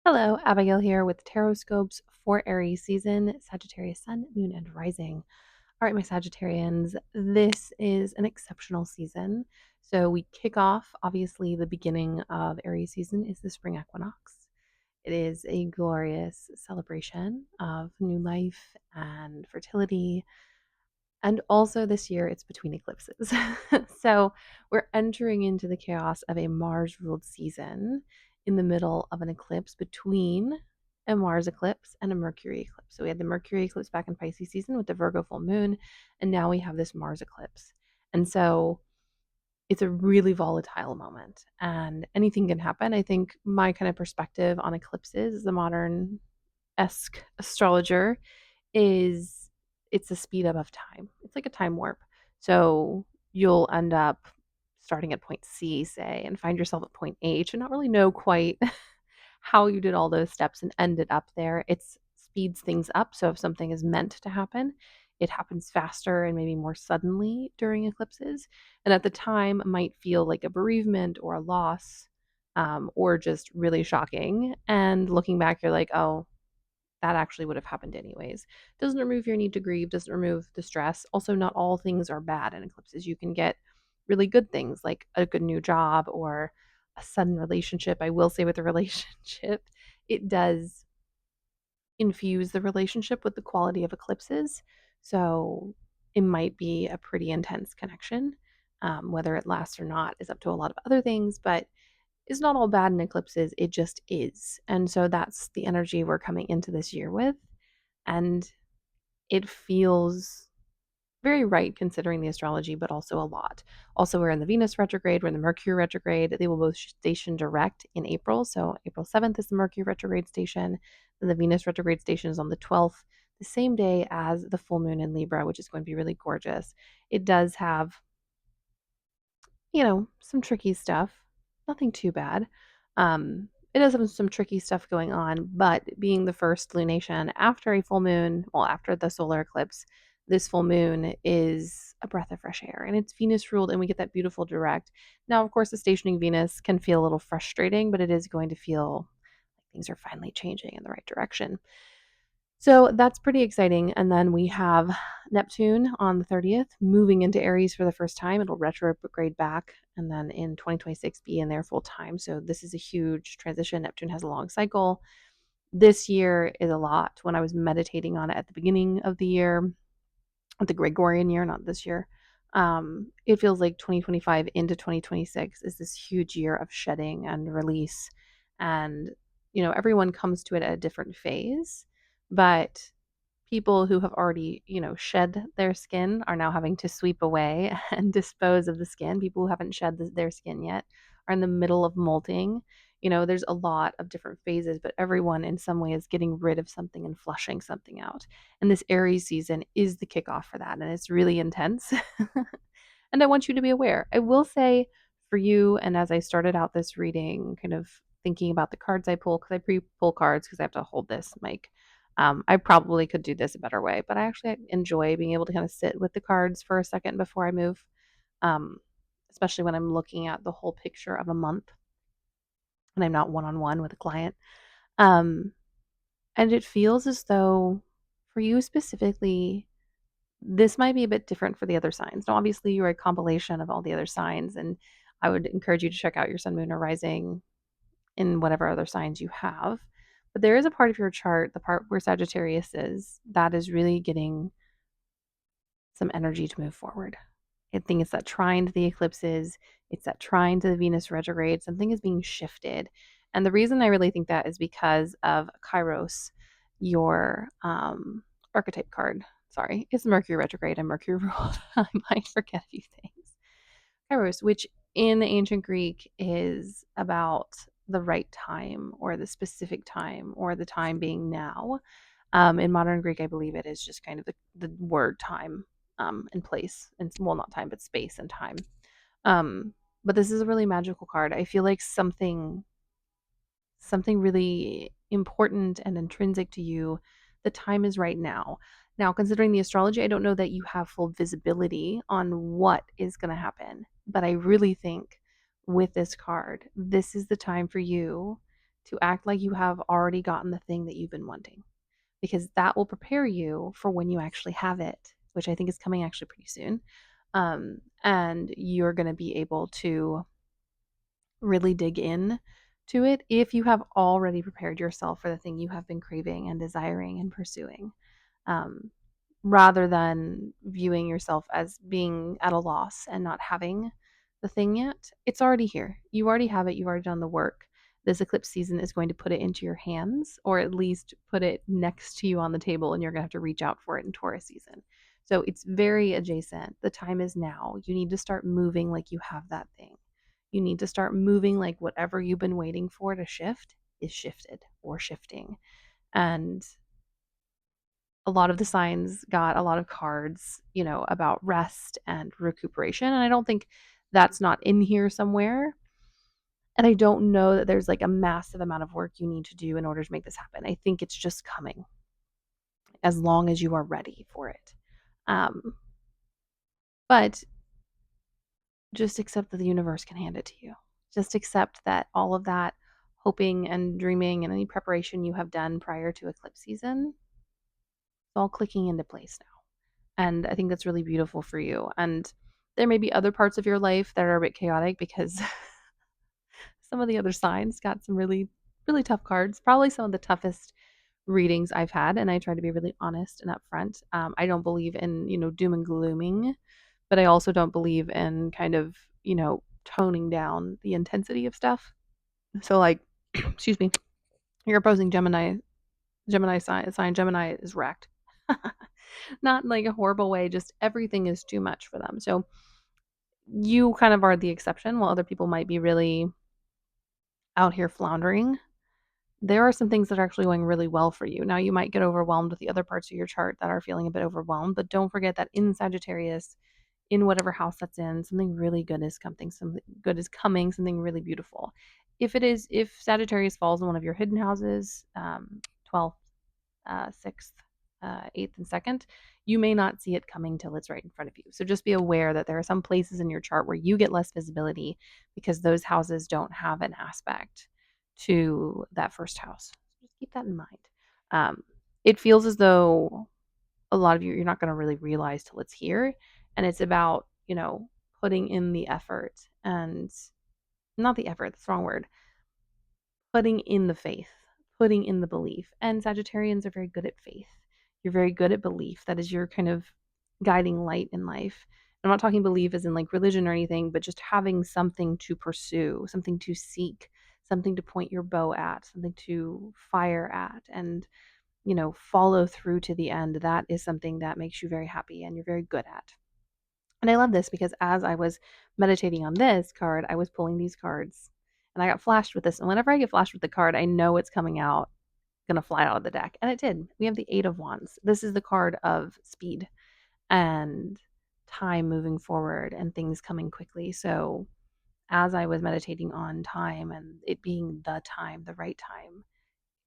Hello, Abigail here with Tarotscopes for Aries season, Sagittarius sun, moon, and rising. All right, my Sagittarians, this is an exceptional season. So we kick off, obviously, the beginning of Aries season is the spring equinox. It is a glorious celebration of new life and fertility, and also this year it's between eclipses. So we're entering into the chaos of a Mars ruled season in the middle of an eclipse between a Mars eclipse and a Mercury eclipse. So we had the Mercury eclipse back in Pisces season with the Virgo full moon, and now we have this Mars eclipse. And so it's a really volatile moment and anything can happen. I think my kind of perspective on eclipses as a modern esque astrologer is it's a speed up of time. It's like a time warp. So you'll end up starting at point C, say, and find yourself at point H and not really know quite how you did all those steps and ended up there. It speeds things up. So if something is meant to happen, it happens faster and maybe more suddenly during eclipses. And at the time, might feel like a bereavement or a loss, or just really shocking. And looking back, you're like, oh, that actually would have happened anyways. Doesn't remove your need to grieve, doesn't remove the stress. Also, not all things are bad in eclipses. You can get really good things like a good new job or a sudden relationship. I will say with a relationship, it does infuse the relationship with the quality of eclipses. So it might be a pretty intense connection. Whether it lasts or not is up to a lot of other things, but it's not all bad in eclipses. It just is. And so that's the energy we're coming into this year with. And it feels very right considering the astrology, but also a lot. Also, we're in the Venus retrograde, we're in the Mercury retrograde. They will both station direct in April. So April 7th is the Mercury retrograde station, and the Venus retrograde station is on the 12th, the same day as the full moon in Libra, which is going to be really gorgeous. It does have, some tricky stuff. Nothing too bad. It does have some tricky stuff going on, but being the first lunation after a full moon, well, after the solar eclipse, this full moon is a breath of fresh air and it's Venus ruled, and we get that beautiful direct. Now, of course, the stationing Venus can feel a little frustrating, but it is going to feel like things are finally changing in the right direction. So that's pretty exciting. And then we have Neptune on the 30th moving into Aries for the first time. It'll retrograde back and then in 2026 be in there full time. So this is a huge transition. Neptune has a long cycle. This year is a lot. When I was meditating on it at the beginning of the year, the Gregorian year, not this year, it feels like 2025 into 2026 is this huge year of shedding and release. And, everyone comes to it at a different phase, but people who have already, shed their skin are now having to sweep away and dispose of the skin. People who haven't shed their skin yet are in the middle of molting. There's a lot of different phases, but everyone in some way is getting rid of something and flushing something out. And this Aries season is the kickoff for that. And it's really intense. And I want you to be aware. I will say for you, and as I started out this reading, kind of thinking about the cards I pull, because I pre pull cards because I have to hold this mic. I probably could do this a better way, but I actually enjoy being able to kind of sit with the cards for a second before I move, um, especially when I'm looking at the whole picture of a month and I'm not one on one with a client. Um, and it feels as though for you specifically, this might be a bit different for the other signs. Now, obviously, you're a compilation of all the other signs, and I would encourage you to check out your sun, moon, or rising in whatever other signs you have. But there is a part of your chart, the part where Sagittarius is, that is really getting some energy to move forward. I think it's that trine to the eclipses, it's that trine to the Venus retrograde. Something is being shifted. And the reason I really think that is because of Kairos, your archetype card. Sorry, it's Mercury retrograde and Mercury ruled. I might forget a few things. Kairos, which in ancient Greek is about the right time or the specific time or the time being now. In modern Greek, I believe it is just kind of the word time, and place, and well, not time, but space and time. But this is a really magical card. I feel like something really important and intrinsic to you. The time is right now. Now, considering the astrology, I don't know that you have full visibility on what is going to happen, but I really think with this card, this is the time for you to act like you have already gotten the thing that you've been wanting, because that will prepare you for when you actually have it, which I think is coming actually pretty soon. And you're going to be able to really dig in to it if you have already prepared yourself for the thing you have been craving and desiring and pursuing, um, rather than viewing yourself as being at a loss and not having the thing yet. It's already here. You already have it. You've already done the work. This eclipse season is going to put it into your hands, or at least put it next to you on the table, and you're going to have to reach out for it in Taurus season. So it's very adjacent. The time is now. You need to start moving like you have that thing. You need to start moving like whatever you've been waiting for to shift is shifted or shifting. And a lot of the signs got a lot of cards, about rest and recuperation. And I don't think that's not in here somewhere. And I don't know that there's like a massive amount of work you need to do in order to make this happen. I think it's just coming as long as you are ready for it. But just accept that the universe can hand it to you. Just accept that all of that hoping and dreaming and any preparation you have done prior to eclipse season is all clicking into place now. And I think that's really beautiful for you. And there may be other parts of your life that are a bit chaotic because some of the other signs got some really, really tough cards. Probably some of the toughest readings I've had. And I try to be really honest and upfront. I don't believe in, doom and glooming, but I also don't believe in kind of, toning down the intensity of stuff. So, like, excuse me, your opposing Gemini sign, Gemini is wrecked. Not in like a horrible way, just everything is too much for them. So you kind of are the exception, while other people might be really out here floundering. There are some things that are actually going really well for you. Now, you might get overwhelmed with the other parts of your chart that are feeling a bit overwhelmed, but don't forget that in Sagittarius, in whatever house that's in, something really good is coming, something good is coming, something really beautiful. If Sagittarius falls in one of your hidden houses, 12th, 6th, 8th, and 2nd, you may not see it coming till it's right in front of you. So just be aware that there are some places in your chart where you get less visibility because those houses don't have an aspect to that first house. Just keep that in mind. Um, it feels as though a lot of you're not going to really realize till it's here. And it's about, putting in the effort, and not the effort, that's the wrong word, putting in the faith, putting in the belief. And Sagittarians are very good at faith. You're very good at belief. That is your kind of guiding light in life. I'm not talking belief as in like religion or anything, but just having something to pursue, something to seek, something to point your bow at, something to fire at, and, follow through to the end. That is something that makes you very happy and you're very good at. And I love this because as I was meditating on this card, I was pulling these cards and I got flashed with this. And whenever I get flashed with the card, I know it's coming out, gonna fly out of the deck. And it did. We have the Eight of Wands. This is the card of speed and time moving forward and things coming quickly. So as I was meditating on time and it being the time, the right time,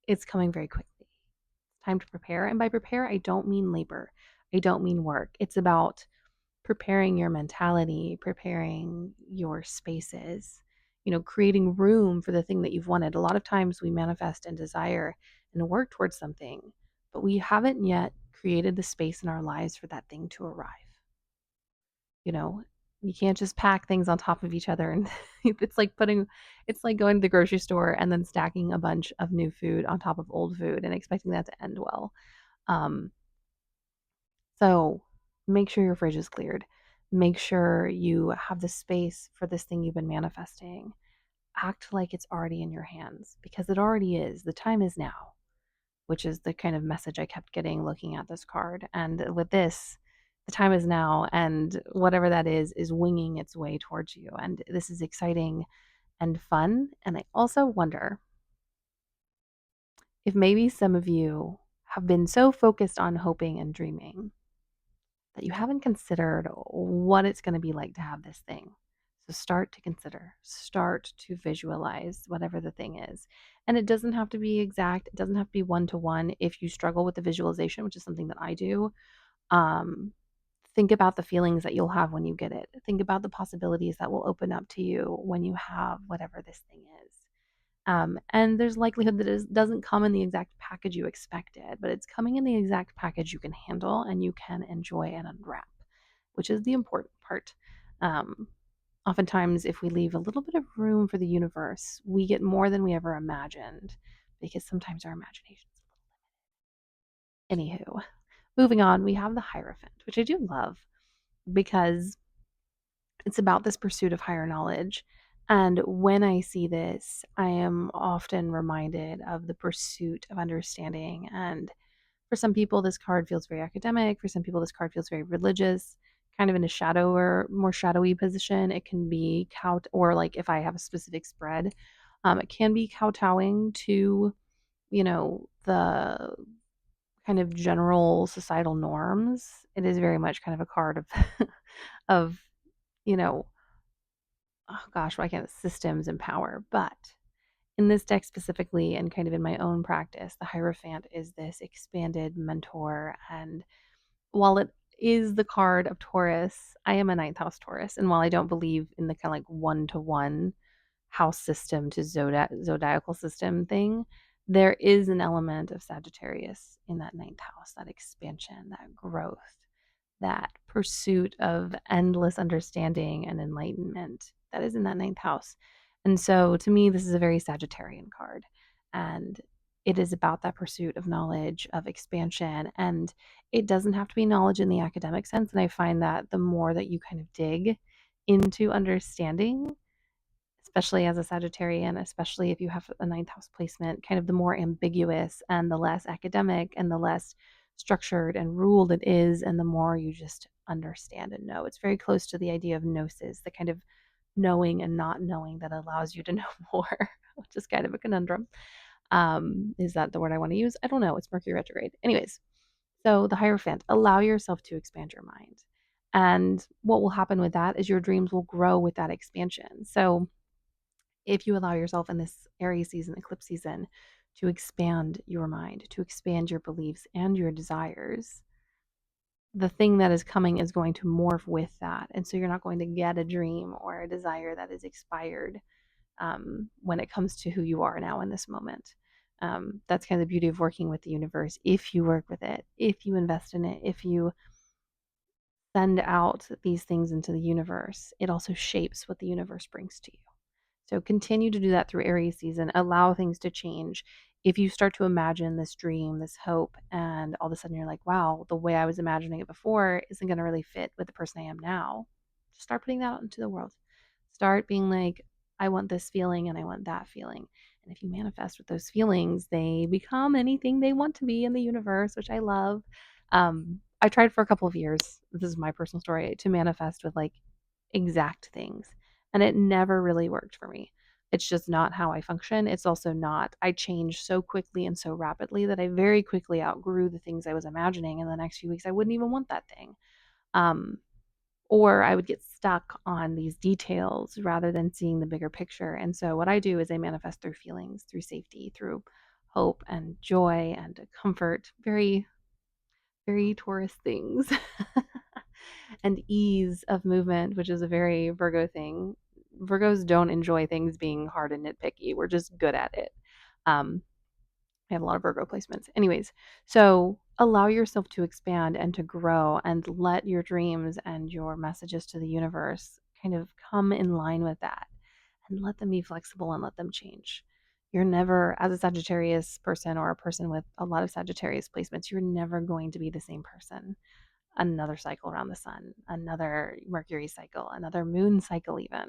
it's coming very quickly. It's time to prepare. And by prepare, I don't mean labor. I don't mean work. It's about preparing your mentality, preparing your spaces, creating room for the thing that you've wanted. A lot of times we manifest and desire and work towards something, but we haven't yet created the space in our lives for that thing to arrive. You know, you can't just pack things on top of each other, and it's like going to the grocery store and then stacking a bunch of new food on top of old food and expecting that to end well. Um, So make sure your fridge is cleared. Make sure you have the space for this thing you've been manifesting. Act like it's already in your hands because it already is. The time is now, which is the kind of message I kept getting looking at this card. And with this, the time is now, and whatever that is winging its way towards you. And this is exciting and fun. And I also wonder if maybe some of you have been so focused on hoping and dreaming that you haven't considered what it's going to be like to have this thing. So start to consider, start to visualize whatever the thing is. And it doesn't have to be exact, it doesn't have to be one to one. If you struggle with the visualization, which is something that I do, um, think about the feelings that you'll have when you get it. Think about the possibilities that will open up to you when you have whatever this thing is. And there's likelihood that it doesn't come in the exact package you expected, but it's coming in the exact package you can handle and you can enjoy and unwrap, which is the important part. Um, Oftentimes, if we leave a little bit of room for the universe, we get more than we ever imagined because sometimes our imagination's a little limited. Anywho, moving on, we have the Hierophant, which I do love because it's about this pursuit of higher knowledge. And when I see this, I am often reminded of the pursuit of understanding. And for some people, this card feels very academic. For some people, this card feels very religious, kind of in a shadow or more shadowy position. It can be or like if I have a specific spread, it can be kowtowing to, the kind of general societal norms. It is very much kind of a card of, of, you know, oh gosh, why can't systems and power? But in this deck specifically, and kind of in my own practice, the Hierophant is this expanded mentor. And while it is the card of Taurus, I am a ninth house Taurus. And while I don't believe in the kind of like one to one house system to zodiacal system thing, there is an element of Sagittarius in that ninth house, that expansion, that growth, that pursuit of endless understanding and enlightenment that is in that ninth house. And so to me, this is a very Sagittarian card. And it is about that pursuit of knowledge, of expansion. And it doesn't have to be knowledge in the academic sense. And I find that the more that you kind of dig into understanding, especially as a Sagittarian, especially if you have a ninth house placement, kind of the more ambiguous and the less academic and the less structured and ruled it is, and the more you just understand and know. It's very close to the idea of gnosis, the kind of knowing and not knowing that allows you to know more, which is kind of a conundrum. Is that the word I want to use? I don't know. It's Mercury retrograde. Anyways, so the Hierophant, allow yourself to expand your mind. And what will happen with that is your dreams will grow with that expansion. So if you allow yourself in this Aries season, eclipse season, to expand your mind, to expand your beliefs and your desires, the thing that is coming is going to morph with that. And so you're not going to get a dream or a desire that is expired when it comes to who you are now in this moment. That's kind of the beauty of working with the universe. If you work with it, if you invest in it, if you send out these things into the universe, it also shapes what the universe brings to you. So continue to do that through Aries season. Allow things to change. If you start to imagine this dream, this hope, and all of a sudden you're like, wow, the way I was imagining it before isn't going to really fit with the person I am now, just start putting that out into the world. Start being like, I want this feeling and I want that feeling. And if you manifest with those feelings, they become anything they want to be in the universe, which I love. I tried for a couple of years, this is my personal story, to manifest with like exact things. And it never really worked for me. It's just not how I function. It's also not, I changed so quickly and so rapidly that I very quickly outgrew the things I was imagining. In the next few weeks, I wouldn't even want that thing. Um, or I would get stuck on these details rather than seeing the bigger picture. And so, what I do is I manifest through feelings, through safety, through hope and joy and comfort. Very, very Taurus things. And ease of movement, which is a very Virgo thing. Virgos don't enjoy things being hard and nitpicky. We're just good at it. Um, I have a lot of Virgo placements. Anyways, so allow yourself to expand and to grow and let your dreams and your messages to the universe kind of come in line with that and let them be flexible and let them change. You're never, as a Sagittarius person or a person with a lot of Sagittarius placements, you're never going to be the same person another cycle around the sun, another Mercury cycle, another moon cycle, even.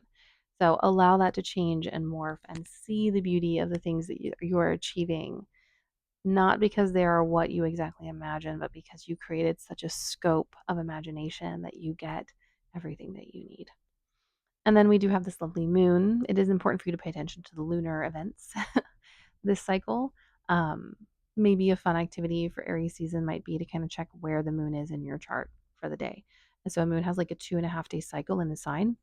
So allow that to change and morph and see the beauty of the things that you are achieving, not because they are what you exactly imagine, but because you created such a scope of imagination that you get everything that you need. And then we do have this lovely moon. It is important for you to pay attention to the lunar events this cycle. Um, Maybe a fun activity for Aries season might be to kind of check where the moon is in your chart for the day. And so a moon has like a 2.5 day cycle in the sign,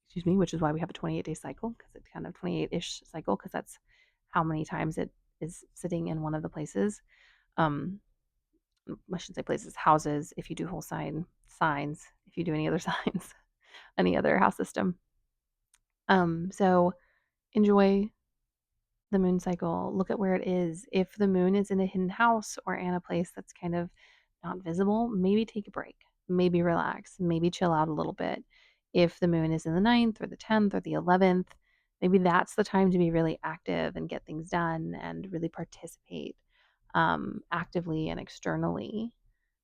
excuse me, which is why we have a 28-day cycle, because it's kind of 28-ish cycle, because that's how many times it is sitting in one of the places. Um, I shouldn't say places, houses, if you do whole signs, if you do any other signs, any other house system. So enjoy the moon cycle, look at where it is. If the moon is in a hidden house or in a place that's kind of not visible, maybe take a break, maybe relax, maybe chill out a little bit. If the moon is in the ninth or the 10th or the 11th, maybe that's the time to be really active and get things done and really participate actively and externally.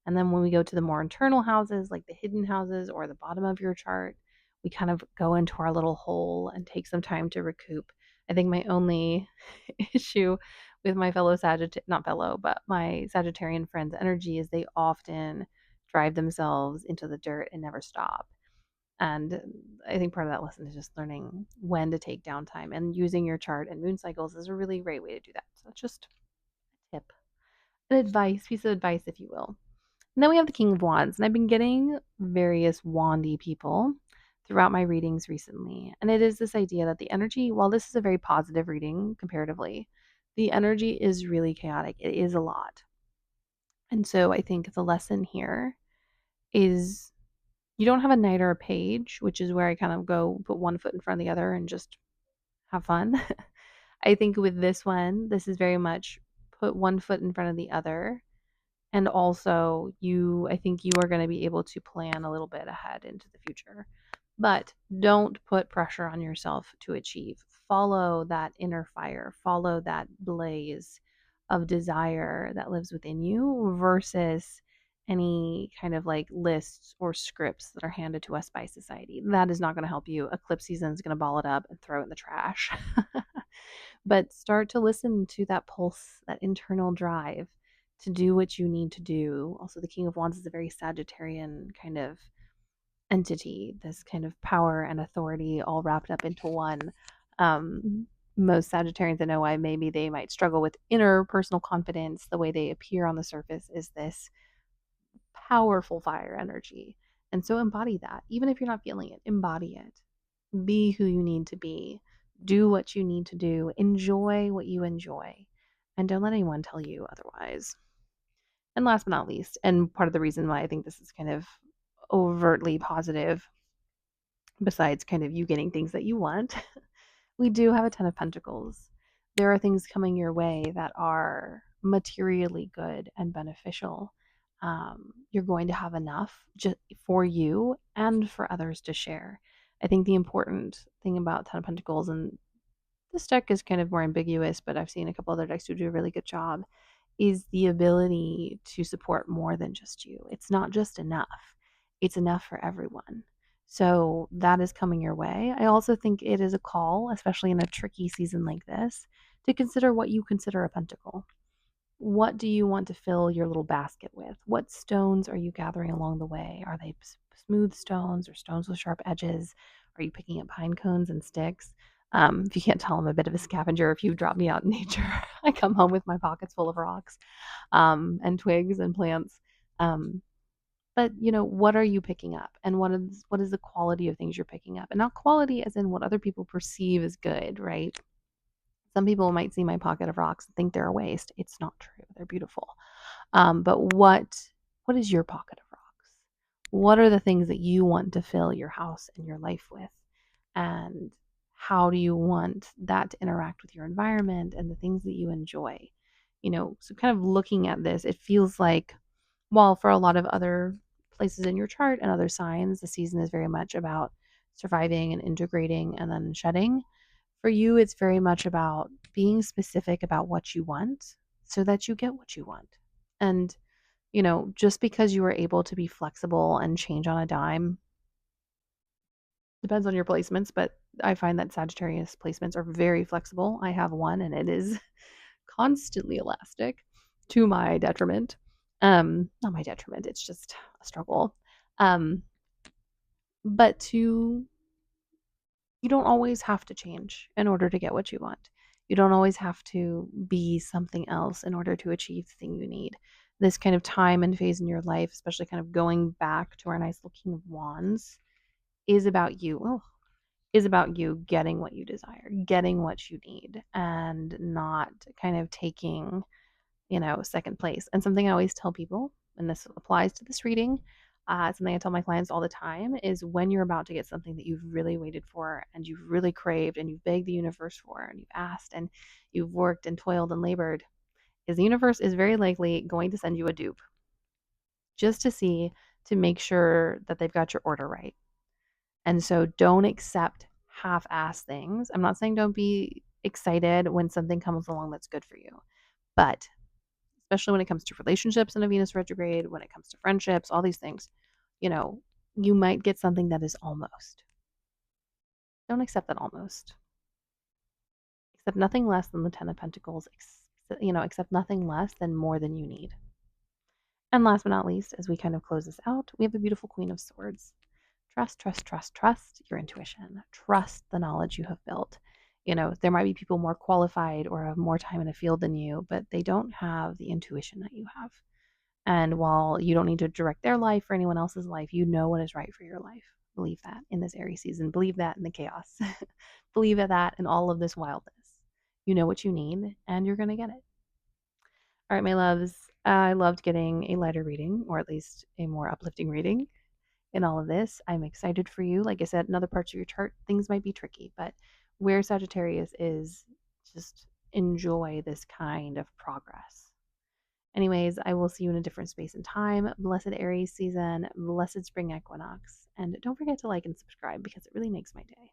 And then when we go to the more internal houses, like the hidden houses or the bottom of your chart, we kind of go into our little hole and take some time to recoup. I think my only issue with my fellow not fellow, but my Sagittarian friends' energy is they often drive themselves into the dirt and never stop. And I think part of that lesson is just learning when to take downtime, and using your chart and moon cycles is a really great way to do that. So that's just a tip, an advice, piece of advice, if you will. And then we have the King of Wands, and I've been getting various wandy people throughout my readings recently. And it is this idea that the energy, while this is a very positive reading comparatively, the energy is really chaotic. It is a lot. And so I think the lesson here is you don't have a knight or a page, which is where I kind of go put one foot in front of the other and just have fun. I think with this one, this is very much put one foot in front of the other. And also, I think you are going to be able to plan a little bit ahead into the future. But don't put pressure on yourself to achieve. Follow that inner fire, follow that blaze of desire that lives within you versus any kind of like lists or scripts that are handed to us by society. That is not going to help you. Eclipse season is going to ball it up and throw it in the trash. But start to listen to that pulse, that internal drive to do what you need to do. Also, the King of Wands is a very Sagittarian kind of entity, this kind of power and authority all wrapped up into one. Um, Most Sagittarians I know why maybe they might struggle with inner personal confidence. The way they appear on the surface is this powerful fire energy. And so embody that. Even if you're not feeling it, embody it. Be who you need to be. Do what you need to do. Enjoy what you enjoy. And don't let anyone tell you otherwise. And last but not least, and part of the reason why I think this is kind of overtly positive, besides kind of you getting things that you want, we do have a Ten of Pentacles. There are things coming your way that are materially good and beneficial. You're going to have enough just for you and for others to share. I think the important thing about Ten of Pentacles, and this deck is kind of more ambiguous, but I've seen a couple other decks who do a really good job, is the ability to support more than just you. It's not just enough, it's enough for everyone. So that is coming your way. I also think it is a call, especially in a tricky season like this, to consider what you consider a pentacle. What do you want to fill your little basket with? What stones are you gathering along the way? Are they smooth stones or stones with sharp edges? Are you picking up pine cones and sticks? If you can't tell, I'm a bit of a scavenger. If you drop me out in nature, I come home with my pockets full of rocks and twigs and plants. Um, but what are you picking up, and what is the quality of things you're picking up, and not quality as in what other people perceive as good, right? Some people might see my pocket of rocks and think they're a waste. It's not true. They're beautiful. But what is your pocket of rocks? What are the things that you want to fill your house and your life with? And how do you want that to interact with your environment and the things that you enjoy? So kind of looking at this, it feels like, while for a lot of other places in your chart and other signs, the season is very much about surviving and integrating and then shedding. For you, it's very much about being specific about what you want so that you get what you want. And, just because you are able to be flexible and change on a dime depends on your placements, but I find that Sagittarius placements are very flexible. I have one and it is constantly elastic to my detriment. Not my detriment, it's just a struggle. Um, but you don't always have to change in order to get what you want. You don't always have to be something else in order to achieve the thing you need. This kind of time and phase in your life, especially kind of going back to our nice little King of Wands, is about you. Is about you getting what you desire, getting what you need, and not kind of taking, second place. And something I always tell people, and this applies to this reading, Something I tell my clients all the time is when you're about to get something that you've really waited for and you've really craved and you've begged the universe for and you've asked and you've worked and toiled and labored, is the universe is very likely going to send you a dupe just to see to make sure that they've got your order right. And so don't accept half-ass things. I'm not saying don't be excited when something comes along that's good for you, but especially when it comes to relationships in a Venus retrograde, when it comes to friendships, all these things, you know, you might get something that is almost. Don't accept that almost. Accept nothing less than the 10 of Pentacles. Accept nothing less than more than you need. And last but not least, as we kind of close this out, we have the beautiful Queen of Swords. Trust, trust, trust, trust your intuition. Trust the knowledge you have built. There might be people more qualified or have more time in a field than you, but they don't have the intuition that you have. And while you don't need to direct their life or anyone else's life, you know what is right for your life. Believe that in this Aries season. Believe that in the chaos. Believe that in all of this wildness. You know what you need, and you're going to get it. All right, my loves. I loved getting a lighter reading, or at least a more uplifting reading in all of this. I'm excited for you. Like I said, in other parts of your chart, things might be tricky, but where Sagittarius is, just enjoy this kind of progress. Anyways, I will see you in a different space and time. Blessed Aries season, blessed spring equinox, and don't forget to like and subscribe because it really makes my day.